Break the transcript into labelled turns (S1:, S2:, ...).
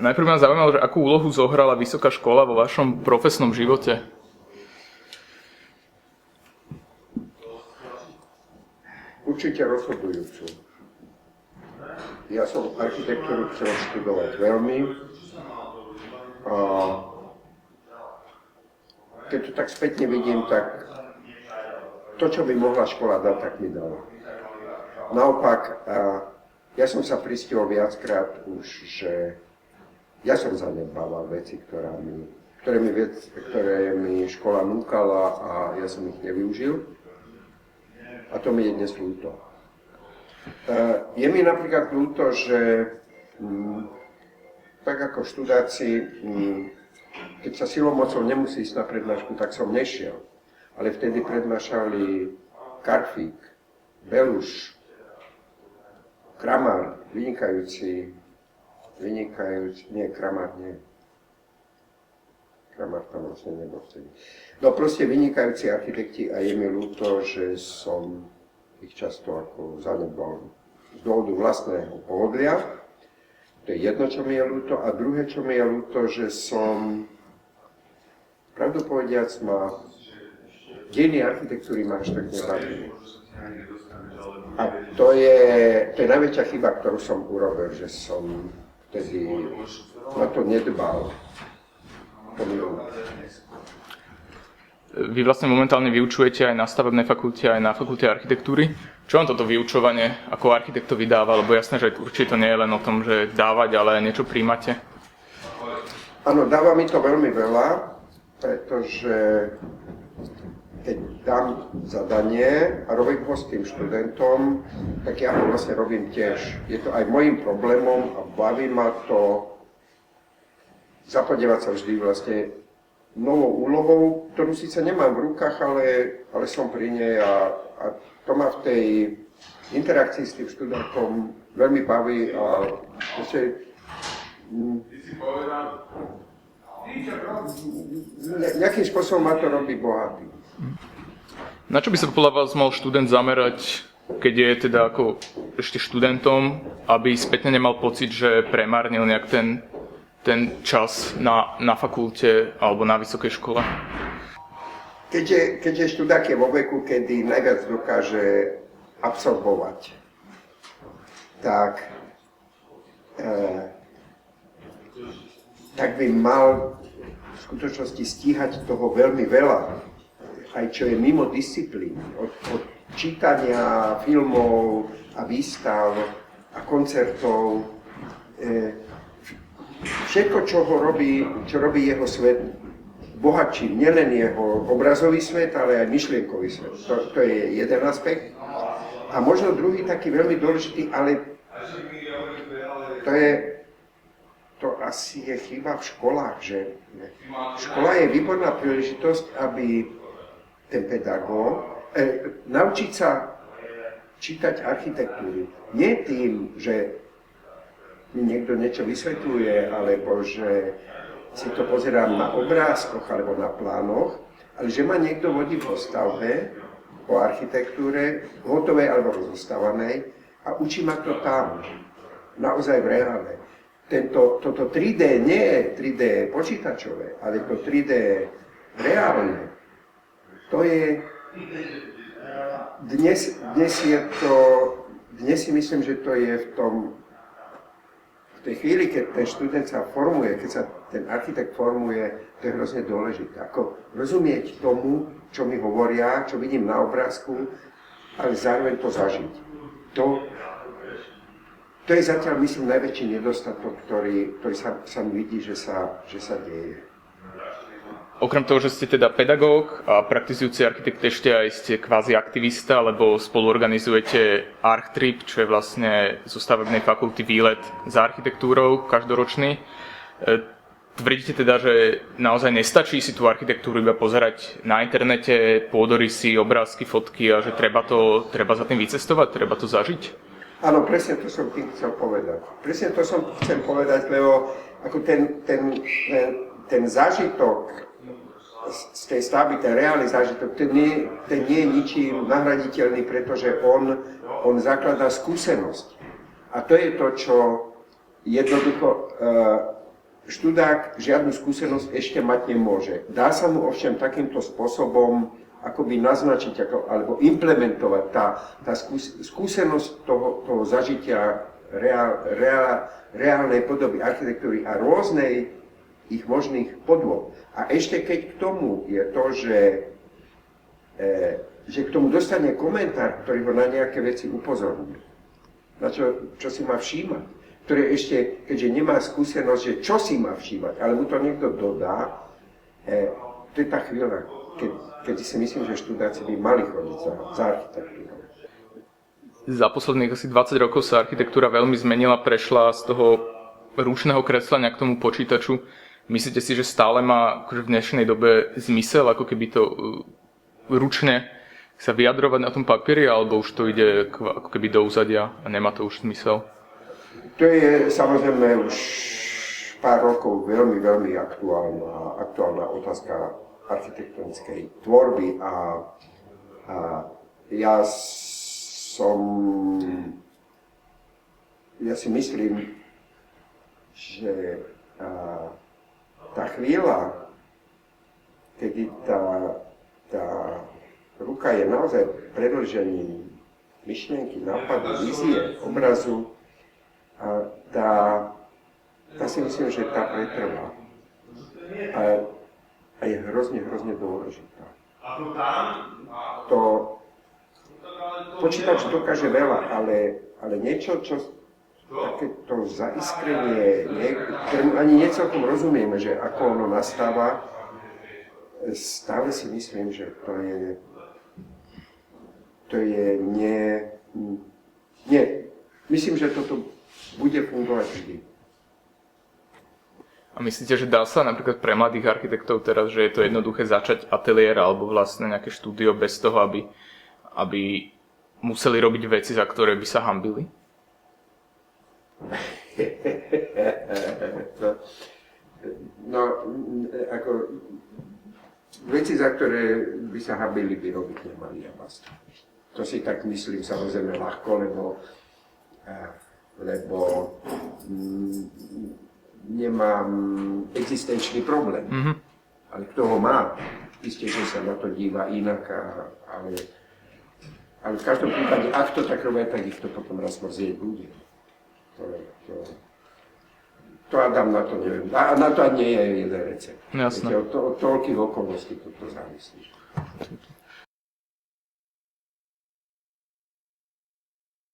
S1: Najprv ma zaujímalo, že akú úlohu zohrala vysoká škola vo vašom profesnom živote?
S2: Určite rozhodujúcu. Ja som architektúru chcel študovať veľmi. A keď to tak spätne vidím, tak to, čo by mohla škola dať, tak mi dala. Naopak, ja som sa pristihol viackrát už, že ja som zanedbával veci, ktoré mi škola núkala a ja som ich nevyužil. A to mi je dnes ľúto. Je mi napríklad ľúto, že tak ako študáci, keď sa silou mocou nemusí ísť na prednášku, tak som nešiel. Ale vtedy prednášali Karfík, Beluš, Kramár, vynikajúci, nie, Kramár nie. Kramár tam vlastne nebol vtedy. No proste vynikajúci architekti a je mi ľúto, že som ich často ako zanedbal z dôvodu vlastného pohodlia. To je jedno, čo mi je ľúto. A druhé, čo mi je ľúto, že som, pravdu povediac, dejiny architektúry ma až tak nebavili. A to je najväčšia chyba, ktorú som urobil, že som vtedy na to nedbal.
S1: Vy vlastne momentálne vyučujete aj na stavebnej fakulte, aj na fakulte architektúry. Čo vám toto vyučovanie ako architektovi dáva? Lebo jasné, že určite to nie je len o tom, že dávať, ale niečo príjmate.
S2: Áno, dáva mi to veľmi veľa, pretože keď dám zadanie a robím ho s tým študentom, tak ja ho vlastne robím tiež. Je to aj môjim problémom a baví ma to zapodievať sa vždy vlastne novou úlohou, ktorú síce nemám v rukách, ale som pri nej a to ma v tej interakcii s tým študentom veľmi baví a ešte nejakým spôsobom ma to robí bohatý.
S1: Na čo by sa podľa vás mal študent zamerať, keď je teda ako ešte študentom, aby spätne nemal pocit, že premárnil nejak ten čas na fakulte alebo na vysokej škole?
S2: Keďže študák je vo veku, kedy najviac dokáže absorbovať, tak by mal v skutočnosti stíhať toho veľmi veľa. Aj čo je mimo disciplín, od čítania filmov a výstav a koncertov. Všetko, čo robí jeho svet bohatší, nielen jeho obrazový svet, ale aj myšlienkový svet. To je jeden aspekt. A možno druhý taký veľmi dôležitý, ale to asi je chyba v školách, že škola je výborná príležitosť, aby ten pedagóg naučiť sa čítať architektúru. Nie tým, že mi niekto niečo vysvetľuje, alebo že si to pozerám na obrázkoch alebo na plánoch, ale že ma niekto vodí po stavbe, po architektúre, hotovej alebo rozostávanej a učí ma to tam, naozaj v reále. Toto 3D nie je 3D počítačové, ale to 3D reálne. To je, dnes si myslím, že to je v tej chvíli, keď ten študent sa formuje, keď sa ten architekt formuje, to je hrozne dôležité. Ako rozumieť tomu, čo mi hovoria, čo vidím na obrázku, ale zároveň to zažiť. To je zatiaľ, myslím, najväčší nedostatok, ktorý sa mi vidí, že sa deje.
S1: Okrem toho, že ste teda pedagóg a praktizujúci architekt, ešte aj ste kvázi aktivista, lebo spoluorganizujete ArchTrip, čo je vlastne zo stavebnej fakulty výlet za architektúrou každoročný. Tvrdíte teda, že naozaj nestačí si tú architektúru iba pozerať na internete, pôdorysy, obrázky, fotky a že treba za tým vycestovať, treba to zažiť?
S2: Áno, presne to som tým chcel povedať. Presne to som chcel povedať, lebo ako ten zážitok z tej stavby, ten reálny zážitok, ten nie je ničím nahraditeľný, pretože on zakladá skúsenosť. A to je to, čo jednoducho študák žiadnu skúsenosť ešte mať nemôže. Dá sa mu ovšem takýmto spôsobom akoby naznačiť alebo implementovať tá skúsenosť toho zažitia reálnej podoby architektúry a rôznej ich možných podôb. A ešte keď k tomu je to, že k tomu dostane komentár, ktorý ho na nejaké veci upozorní, na čo si má všímať, ktoré ešte, keďže nemá skúsenosť, že čo si má všímať, ale mu to niekto dodá, to je tá chvíľa, keď si myslím, že študáci by mali chodiť za architektúrou.
S1: Za posledných asi 20 rokov sa architektúra veľmi zmenila, prešla z toho ručného kreslenia k tomu počítaču. Myslíte si, že stále má akože v dnešnej dobe zmysel, ako keby to ručne sa vyjadrovať na tom papieri, alebo už to ide ako keby do úzadia a nemá to už zmysel?
S2: To je samozrejme už pár rokov veľmi, veľmi aktuálna otázka architektonickej tvorby a ja si myslím, že tá chvíľa, kedy tá ruka je naozaj predĺžením myšlienky, nápadu, vízie, obrazu, a tá si myslím, že tá pretrvá. A je hrozne dôležitá. Počítač dokáže veľa, ale niečo, čo takéto zaiskrenie, ktorému ani necelkom rozumieme, že ako ono nastáva, stále si myslím, že to je nie. Myslím, že toto bude fungovať vždy.
S1: A myslíte, že dá sa napríklad pre mladých architektov teraz, že je to jednoduché začať ateliér alebo vlastne nejaké štúdio bez toho, aby museli robiť veci, za ktoré by sa hanbili?
S2: No, ako veci, za ktoré by sa hanbili, by robiť nemali a basta. To si tak myslím samozrejme ľahko, lebo nemám existenčný problém. Mm-hmm. Ale kto ho má, isté, že sa na to díva inak, ale v každom prípade, ak to tak robia, tak ich to potom raz mrzieť bude. To Adam na to neviem. A na to ani nie je jeden recept.
S1: Jasné.
S2: Od toľkých okolností toto závislí.